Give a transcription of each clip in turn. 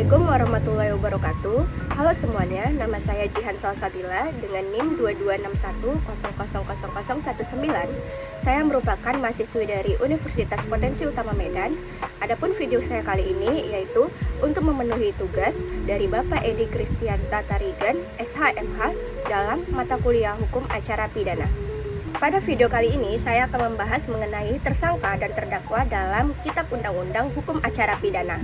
Assalamualaikum warahmatullahi wabarakatuh. Halo semuanya, nama saya Jihan Salsabila dengan NIM 2261000019. Saya merupakan mahasiswi dari Universitas Potensi Utama Medan. Adapun video saya kali ini yaitu untuk memenuhi tugas dari Bapak Edi Kristianta Tarigan, SHMH dalam mata kuliah Hukum Acara Pidana. Pada video kali ini saya akan membahas mengenai tersangka dan terdakwa dalam Kitab Undang-Undang Hukum Acara Pidana.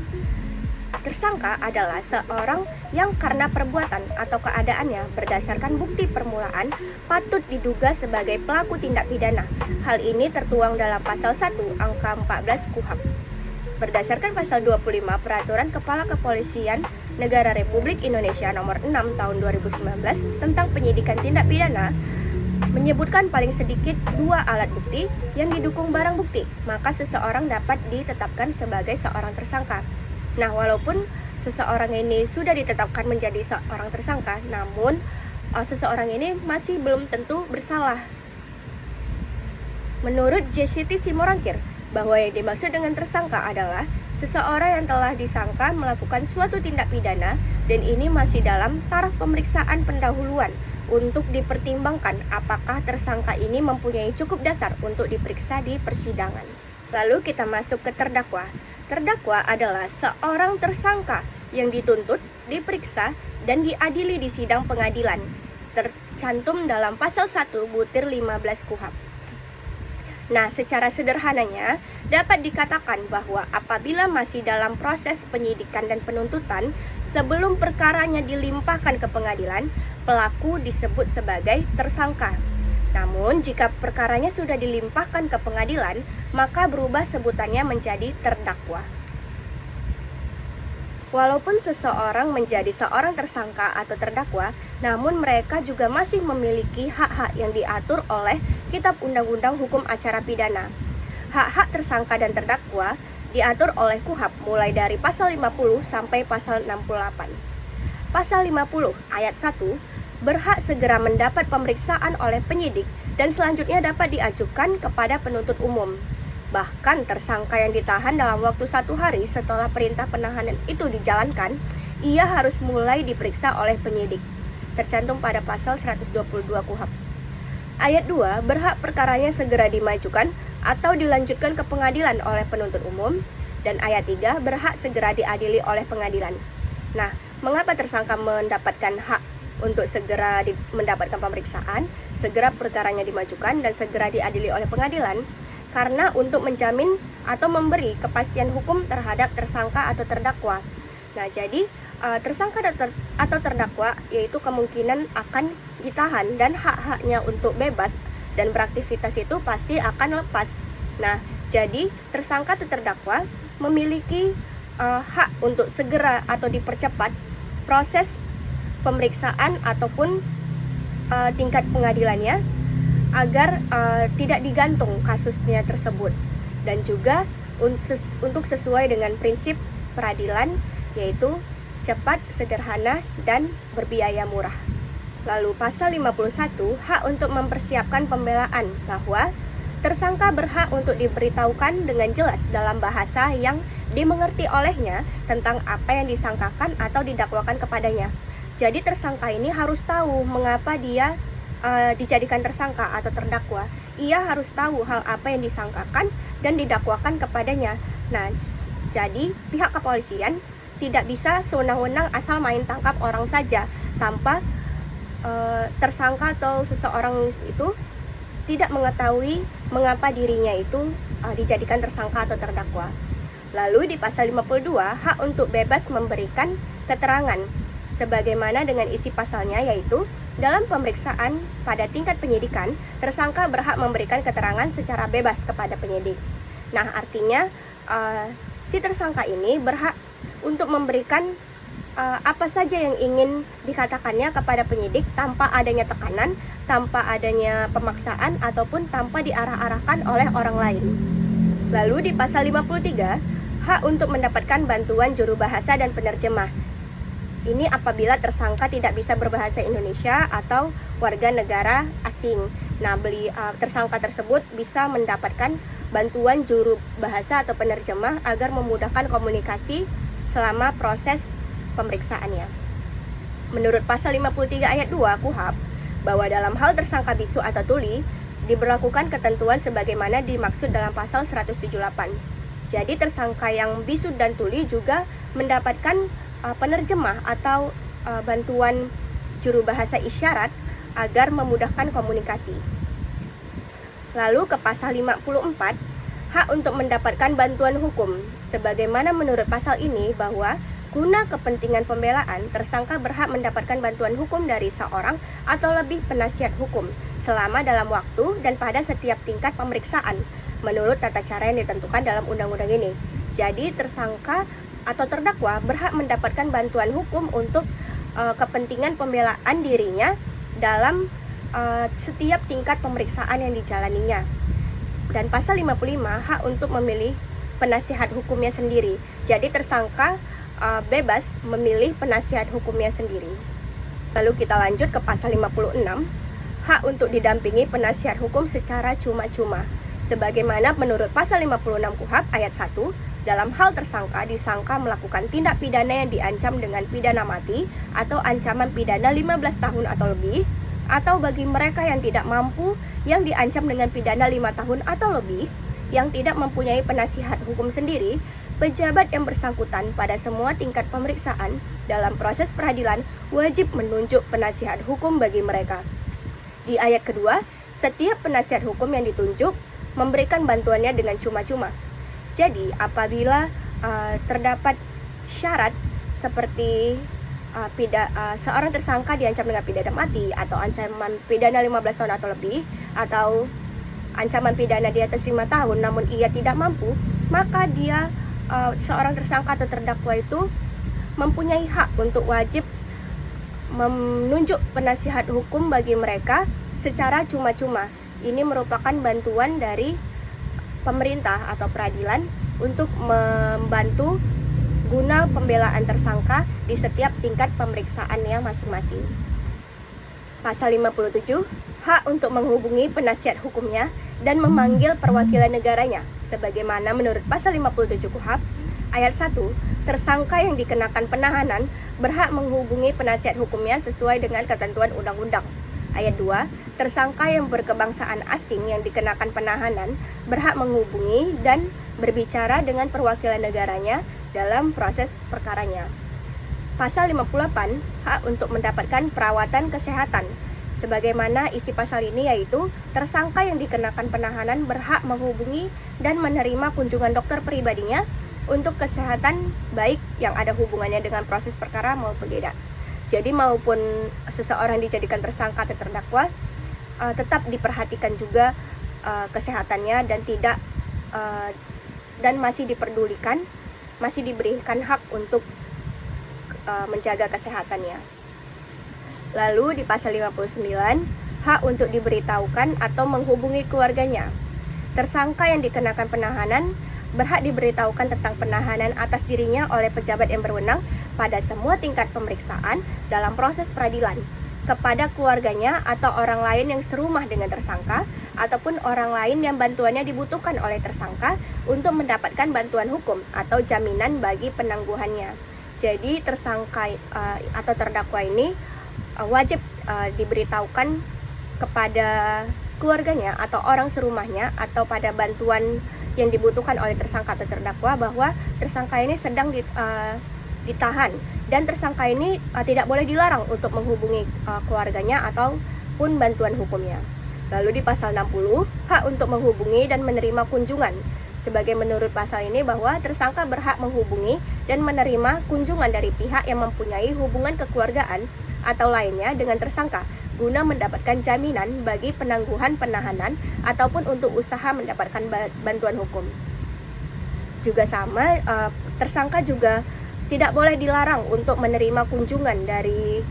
Tersangka adalah seorang yang karena perbuatan atau keadaannya berdasarkan bukti permulaan patut diduga sebagai pelaku tindak pidana. Hal ini tertuang dalam pasal 1 angka 14 KUHP. Berdasarkan pasal 25 Peraturan Kepala Kepolisian Negara Republik Indonesia nomor 6 tahun 2019 tentang penyidikan tindak pidana menyebutkan paling sedikit 2 alat bukti yang didukung barang bukti, maka seseorang dapat ditetapkan sebagai seorang tersangka. Nah, walaupun seseorang ini sudah ditetapkan menjadi seorang tersangka, namun seseorang ini masih belum tentu bersalah. Menurut JCT Simorangkir, bahwa yang dimaksud dengan tersangka adalah seseorang yang telah disangka melakukan suatu tindak pidana dan ini masih dalam taraf pemeriksaan pendahuluan untuk dipertimbangkan apakah tersangka ini mempunyai cukup dasar untuk diperiksa di persidangan. Lalu kita masuk ke terdakwa. Terdakwa adalah seorang tersangka yang dituntut, diperiksa, dan diadili di sidang pengadilan, tercantum dalam pasal 1 butir 15 KUHP. Nah, secara sederhananya dapat dikatakan bahwa apabila masih dalam proses penyidikan dan penuntutan sebelum perkaranya dilimpahkan ke pengadilan, pelaku disebut sebagai tersangka. Namun, jika perkaranya sudah dilimpahkan ke pengadilan, maka berubah sebutannya menjadi terdakwa. Walaupun seseorang menjadi seorang tersangka atau terdakwa, namun mereka juga masih memiliki hak-hak yang diatur oleh Kitab Undang-Undang Hukum Acara Pidana. Hak-hak tersangka dan terdakwa diatur oleh KUHP mulai dari pasal 50 sampai pasal 68. Pasal 50 ayat 1 berhak segera mendapat pemeriksaan oleh penyidik dan selanjutnya dapat diajukan kepada penuntut umum. Bahkan tersangka yang ditahan dalam waktu 1 hari setelah perintah penahanan itu dijalankan, ia harus mulai diperiksa oleh penyidik. Tercantum pada pasal 122 KUHP. Ayat 2 berhak perkaranya segera dimajukan atau dilanjutkan ke pengadilan oleh penuntut umum, dan ayat 3 berhak segera diadili oleh pengadilan. Nah, mengapa tersangka mendapatkan hak untuk segera mendapatkan pemeriksaan, segera perkaranya dimajukan, dan segera diadili oleh pengadilan? Karena untuk menjamin atau memberi kepastian hukum terhadap tersangka atau terdakwa. Nah, jadi tersangka atau terdakwa yaitu kemungkinan akan ditahan dan hak-haknya untuk bebas dan beraktivitas itu pasti akan lepas. Nah, jadi tersangka atau terdakwa memiliki hak untuk segera atau dipercepat proses pemeriksaan ataupun tingkat pengadilannya agar tidak digantung kasusnya tersebut, dan juga untuk sesuai dengan prinsip peradilan yaitu cepat, sederhana, dan berbiaya murah. Lalu pasal 51 hak untuk mempersiapkan pembelaan, bahwa tersangka berhak untuk diberitahukan dengan jelas dalam bahasa yang dimengerti olehnya tentang apa yang disangkakan atau didakwakan kepadanya. Jadi tersangka ini harus tahu mengapa dia dijadikan tersangka atau terdakwa. Ia harus tahu hal apa yang disangkakan dan didakwakan kepadanya. Nah, jadi pihak kepolisian tidak bisa sewenang-wenang asal main tangkap orang saja tanpa tersangka atau seseorang itu tidak mengetahui mengapa dirinya itu dijadikan tersangka atau terdakwa. Lalu di pasal 52 hak untuk bebas memberikan keterangan sebagaimana dengan isi pasalnya, yaitu dalam pemeriksaan pada tingkat penyidikan, tersangka berhak memberikan keterangan secara bebas kepada penyidik. Nah, artinya si tersangka ini berhak untuk memberikan apa saja yang ingin dikatakannya kepada penyidik tanpa adanya tekanan, tanpa adanya pemaksaan, ataupun tanpa diarah-arahkan oleh orang lain. Lalu di pasal 53, hak untuk mendapatkan bantuan juru bahasa dan penerjemah. Ini apabila tersangka tidak bisa berbahasa Indonesia atau warga negara asing. Nah, tersangka tersebut bisa mendapatkan bantuan juru bahasa atau penerjemah agar memudahkan komunikasi selama proses pemeriksaannya. Menurut pasal 53 ayat 2 KUHP, bahwa dalam hal tersangka bisu atau tuli, diberlakukan ketentuan sebagaimana dimaksud dalam pasal 178. Jadi tersangka yang bisu dan tuli juga mendapatkan penerjemah atau bantuan juru bahasa isyarat agar memudahkan komunikasi. Lalu ke pasal 54, hak untuk mendapatkan bantuan hukum. Sebagaimana menurut pasal ini bahwa guna kepentingan pembelaan, tersangka berhak mendapatkan bantuan hukum dari seorang atau lebih penasihat hukum selama dalam waktu dan pada setiap tingkat pemeriksaan menurut tata cara yang ditentukan dalam undang-undang ini. Jadi tersangka atau terdakwa berhak mendapatkan bantuan hukum untuk kepentingan pembelaan dirinya dalam setiap tingkat pemeriksaan yang dijalaninya. Dan pasal 55, hak untuk memilih penasihat hukumnya sendiri. Jadi tersangka bebas memilih penasihat hukumnya sendiri. Lalu kita lanjut ke pasal 56, hak untuk didampingi penasihat hukum secara cuma-cuma. Sebagaimana menurut pasal 56 KUHP ayat 1, dalam hal tersangka disangka melakukan tindak pidana yang diancam dengan pidana mati atau ancaman pidana 15 tahun atau lebih, atau bagi mereka yang tidak mampu yang diancam dengan pidana 5 tahun atau lebih, yang tidak mempunyai penasihat hukum sendiri, pejabat yang bersangkutan pada semua tingkat pemeriksaan dalam proses peradilan wajib menunjuk penasihat hukum bagi mereka. Di ayat kedua, setiap penasihat hukum yang ditunjuk memberikan bantuannya dengan cuma-cuma. Jadi, apabila terdapat syarat seperti seorang tersangka diancam dengan pidana mati atau ancaman pidana 15 tahun atau lebih, atau ancaman pidana di atas 5 tahun namun ia tidak mampu, maka dia seorang tersangka atau terdakwa itu mempunyai hak untuk wajib menunjuk penasihat hukum bagi mereka secara cuma-cuma. Ini merupakan bantuan dari pemerintah atau peradilan untuk membantu guna pembelaan tersangka di setiap tingkat pemeriksaannya masing-masing. Pasal 57, hak untuk menghubungi penasihat hukumnya dan memanggil perwakilan negaranya. Sebagaimana menurut pasal 57 KUHP, ayat 1, tersangka yang dikenakan penahanan berhak menghubungi penasihat hukumnya sesuai dengan ketentuan undang-undang. Ayat 2, tersangka yang berkebangsaan asing yang dikenakan penahanan berhak menghubungi dan berbicara dengan perwakilan negaranya dalam proses perkaranya. Pasal 58, hak untuk mendapatkan perawatan kesehatan. Sebagaimana isi pasal ini yaitu, tersangka yang dikenakan penahanan berhak menghubungi dan menerima kunjungan dokter pribadinya untuk kesehatan baik yang ada hubungannya dengan proses perkara maupun tidak. Jadi maupun seseorang dijadikan tersangka atau terdakwa, tetap diperhatikan juga kesehatannya dan tidak dan masih diperdulikan, masih diberikan hak untuk menjaga kesehatannya. Lalu di pasal 59, hak untuk diberitahukan atau menghubungi keluarganya. Tersangka yang dikenakan penahanan berhak diberitahukan tentang penahanan atas dirinya oleh pejabat yang berwenang pada semua tingkat pemeriksaan dalam proses peradilan, kepada keluarganya atau orang lain yang serumah dengan tersangka, ataupun orang lain yang bantuannya dibutuhkan oleh tersangka untuk mendapatkan bantuan hukum atau jaminan bagi penangguhannya. Jadi tersangka atau terdakwa ini wajib diberitahukan kepada keluarganya atau orang serumahnya atau pada bantuan yang dibutuhkan oleh tersangka atau terdakwa bahwa tersangka ini sedang ditahan, dan tersangka ini tidak boleh dilarang untuk menghubungi keluarganya ataupun bantuan hukumnya. Lalu di pasal 60, hak untuk menghubungi dan menerima kunjungan. Sebagai menurut pasal ini bahwa tersangka berhak menghubungi dan menerima kunjungan dari pihak yang mempunyai hubungan kekeluargaan atau lainnya dengan tersangka guna mendapatkan jaminan bagi penangguhan penahanan ataupun untuk usaha mendapatkan bantuan hukum. Juga sama, tersangka juga tidak boleh dilarang untuk menerima kunjungan dari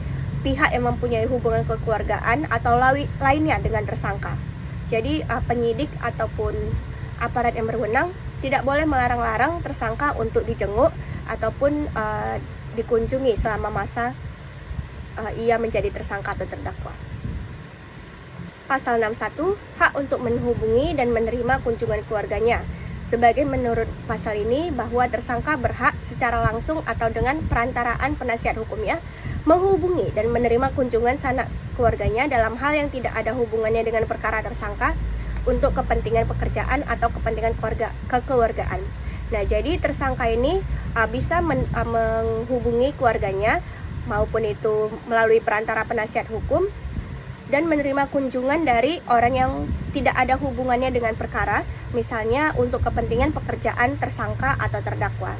pihak yang mempunyai hubungan kekeluargaan atau lainnya dengan tersangka. Jadi penyidik ataupun aparat yang berwenang tidak boleh melarang-larang tersangka untuk dijenguk ataupun dikunjungi selama masa ia menjadi tersangka atau terdakwa. Pasal 61, hak untuk menghubungi dan menerima kunjungan keluarganya. Sebagai menurut pasal ini bahwa tersangka berhak secara langsung atau dengan perantaraan penasihat hukumnya menghubungi dan menerima kunjungan sanak keluarganya dalam hal yang tidak ada hubungannya dengan perkara tersangka untuk kepentingan pekerjaan atau kepentingan kekeluargaan. Nah, jadi tersangka ini bisa menghubungi keluarganya maupun itu melalui perantara penasihat hukum dan menerima kunjungan dari orang yang tidak ada hubungannya dengan perkara, misalnya untuk kepentingan pekerjaan tersangka atau terdakwa.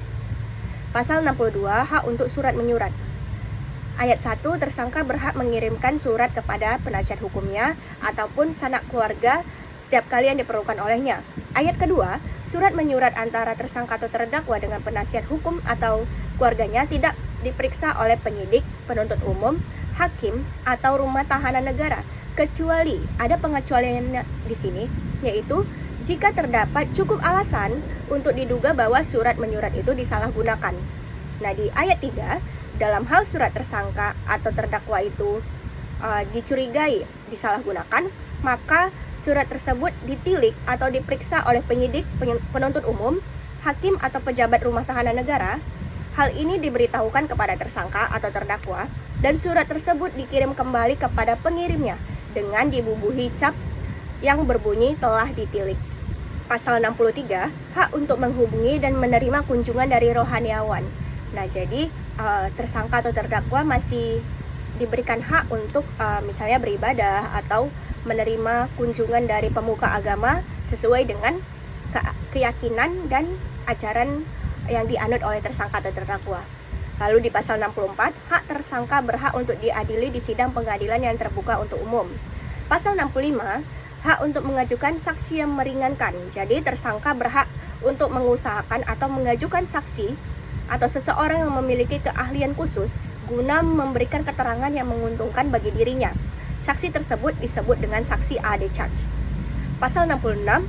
Pasal 62, hak untuk surat menyurat. Ayat 1, tersangka berhak mengirimkan surat kepada penasihat hukumnya ataupun sanak keluarga setiap kali yang diperlukan olehnya. Ayat kedua, surat menyurat antara tersangka atau terdakwa dengan penasihat hukum atau keluarganya tidak diperiksa oleh penyidik, penuntut umum, hakim, atau rumah tahanan negara, kecuali ada pengecualiannya di sini, yaitu jika terdapat cukup alasan untuk diduga bahwa surat menyurat itu disalahgunakan. Nah, di ayat 3, dalam hal surat tersangka atau terdakwa itu dicurigai disalahgunakan, maka surat tersebut ditilik atau diperiksa oleh penyidik, penuntut umum, hakim, atau pejabat rumah tahanan negara. Hal ini diberitahukan kepada tersangka atau terdakwa dan surat tersebut dikirim kembali kepada pengirimnya dengan dibubuhi cap yang berbunyi telah ditilik. Pasal 63, hak untuk menghubungi dan menerima kunjungan dari rohaniawan. Nah, jadi tersangka atau terdakwa masih diberikan hak untuk misalnya beribadah atau menerima kunjungan dari pemuka agama sesuai dengan keyakinan dan ajaran yang dianut oleh tersangka atau terdakwa. Lalu di pasal 64, hak tersangka berhak untuk diadili di sidang pengadilan yang terbuka untuk umum. Pasal 65, hak untuk mengajukan saksi yang meringankan. Jadi tersangka berhak untuk mengusahakan atau mengajukan saksi atau seseorang yang memiliki keahlian khusus guna memberikan keterangan yang menguntungkan bagi dirinya. Saksi tersebut disebut dengan saksi ad charge. Pasal 66,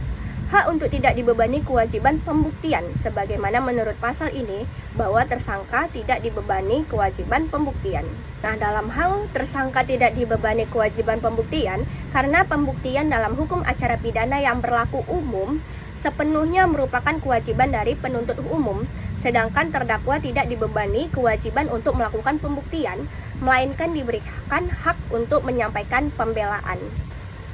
hak untuk tidak dibebani kewajiban pembuktian, sebagaimana menurut pasal ini bahwa tersangka tidak dibebani kewajiban pembuktian. Nah, dalam hal tersangka tidak dibebani kewajiban pembuktian, karena pembuktian dalam hukum acara pidana yang berlaku umum sepenuhnya merupakan kewajiban dari penuntut umum, sedangkan terdakwa tidak dibebani kewajiban untuk melakukan pembuktian, melainkan diberikan hak untuk menyampaikan pembelaan.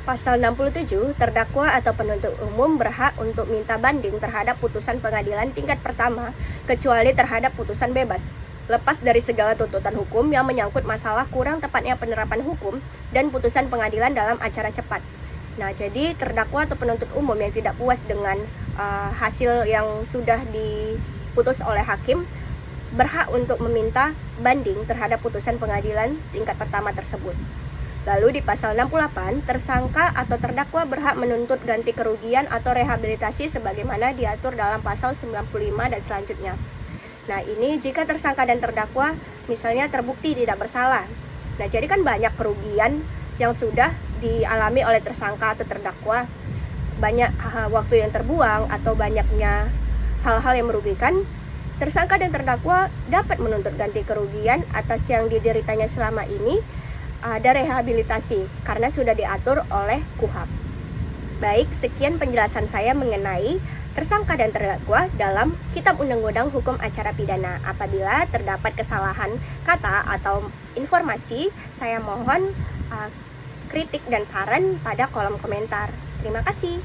Pasal 67, terdakwa atau penuntut umum berhak untuk minta banding terhadap putusan pengadilan tingkat pertama, kecuali terhadap putusan bebas, lepas dari segala tuntutan hukum yang menyangkut masalah kurang tepatnya penerapan hukum dan putusan pengadilan dalam acara cepat. Nah, jadi terdakwa atau penuntut umum yang tidak puas dengan hasil yang sudah diputus oleh hakim berhak untuk meminta banding terhadap putusan pengadilan tingkat pertama tersebut. Lalu di pasal 68, tersangka atau terdakwa berhak menuntut ganti kerugian atau rehabilitasi sebagaimana diatur dalam pasal 95 dan selanjutnya. Nah, ini jika tersangka dan terdakwa misalnya terbukti tidak bersalah. Nah, jadi kan banyak kerugian yang sudah dialami oleh tersangka atau terdakwa, banyak waktu yang terbuang atau banyaknya hal-hal yang merugikan. Tersangka dan terdakwa dapat menuntut ganti kerugian atas yang dideritanya selama ini. Ada rehabilitasi karena sudah diatur oleh KUHP. Baik, sekian penjelasan saya mengenai tersangka dan terdakwa dalam Kitab Undang-Undang Hukum Acara Pidana. Apabila terdapat kesalahan kata atau informasi, saya mohon kritik dan saran pada kolom komentar. Terima kasih.